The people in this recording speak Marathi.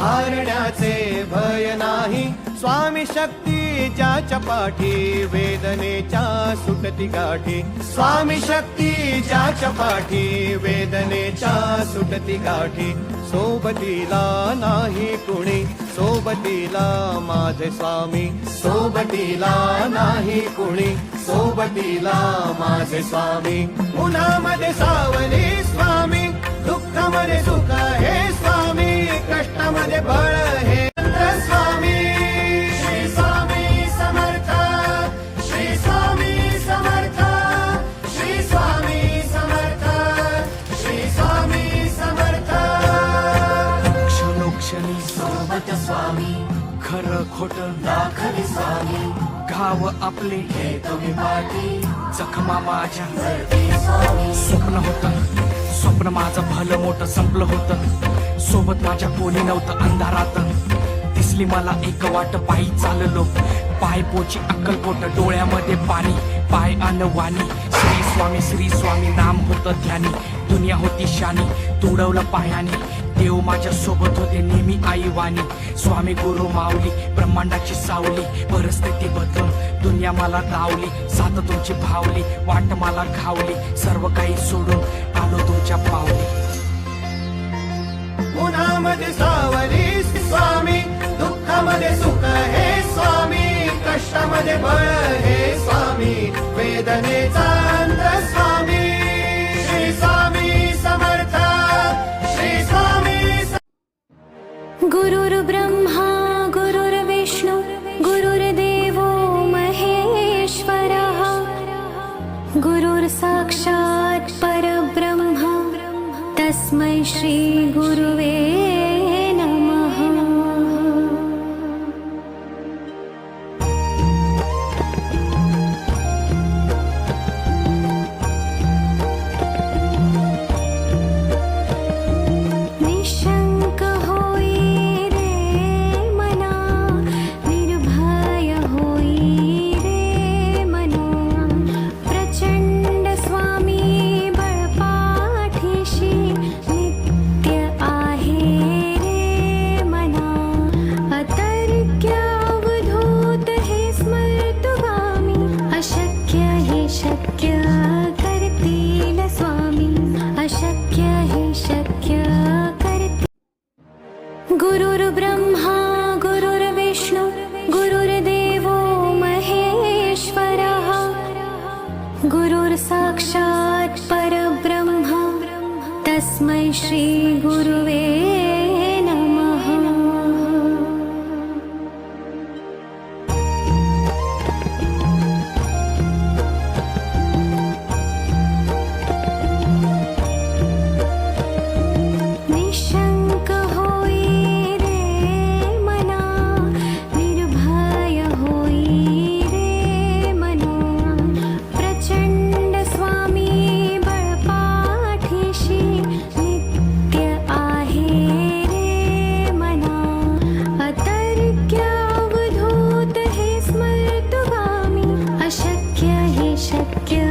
हारण्याचे भय नाही, स्वामी शक्ती ज्याच्या पाठी, वेदनेच्या सुटती गाठी, स्वामी शक्ती ज्याच्या पाठी, वेदनेच्या सुटती गाठी, सोबतीला नाही कुणी, सोबतीला माझे स्वामी, सोबतीला नाही कुणी, सोबतीला माझे स्वामी, उन्हामध्ये सावली स्वामी, दुःखामध्ये सुख हे स्वामी, कष्टामध्ये बळ हे स्वामी. श्री स्वामी समर्थ, श्री स्वामी समर्थ, श्री स्वामी समर्थ, श्री स्वामी समर्थ. क्षणोक्षणी सोबत स्वामी, खरं खोट दाखले स्वामी, घाव आपले हे तुम्ही पाठी, जखमा माझ्या वरती स्वामी. स्वप्न होतं, स्वप्न माझं भलं मोठं संपलं होतं, सोबत माझ्या कोणी नव्हतं अंधारात, दिसली मला एक वाट, पायी चाललो, पाय पोची अक्कलकोट, डोळ्यामध्ये पाणी, पाय अनवाणी, श्री स्वामी नाम होतं ध्यानी, दुनिया होती शानी, तुडवलं पायाने, देव माझ्या सोबत होते नेहमी आईवानी, स्वामी गुरु माऊली, ब्रह्मांडाची सावली, परिस्थिती बदलून दुनिया मला धावली, साथ तुमची भावली, वाट मला घावली, सर्व काही सोडून आलो तुमच्या पावली. उन्हामध्ये सावली स्वामी, दुःखामध्ये सुख हे स्वामी, कष्टामध्ये बळ हे स्वामी, वेदनेचा अंत स्वामी. श्री स्वामी समर्थ, श्री स्वामी. गुरुर्ब्रह्मा गुरुर्विष्णु गुरुर्देवो महेश्वरः, गुरुर्साक्षात् परब्रह्म तस्मै श्री गुरुवे नमः. निशंक होई रे मना, निर्भय होई रे मना, प्रचंड स्वामी बळपाठीशी नित्य आहे रे मना, अतर्क्य अवधूत हे स्मर्तुगामी, अशक्य हे शक्य करतील स्वामी, अशक्य हे शक्य करतील. गुरुर्ब्रह्मा गुरुर्विष्णु गुरुर्देवो महेश्वरः, गुरुर्साक्षात् परब्रह्म तस्मै श्री गुरुवे नमः. निशंक होई रे मना, निर्भय होई रे मना, प्रचंड स्वामी बळपाठीशी नित्य आहे रे मना, अतर्क्य अवधूत हे स्मर्तुगामी, अशक्य हे शक्य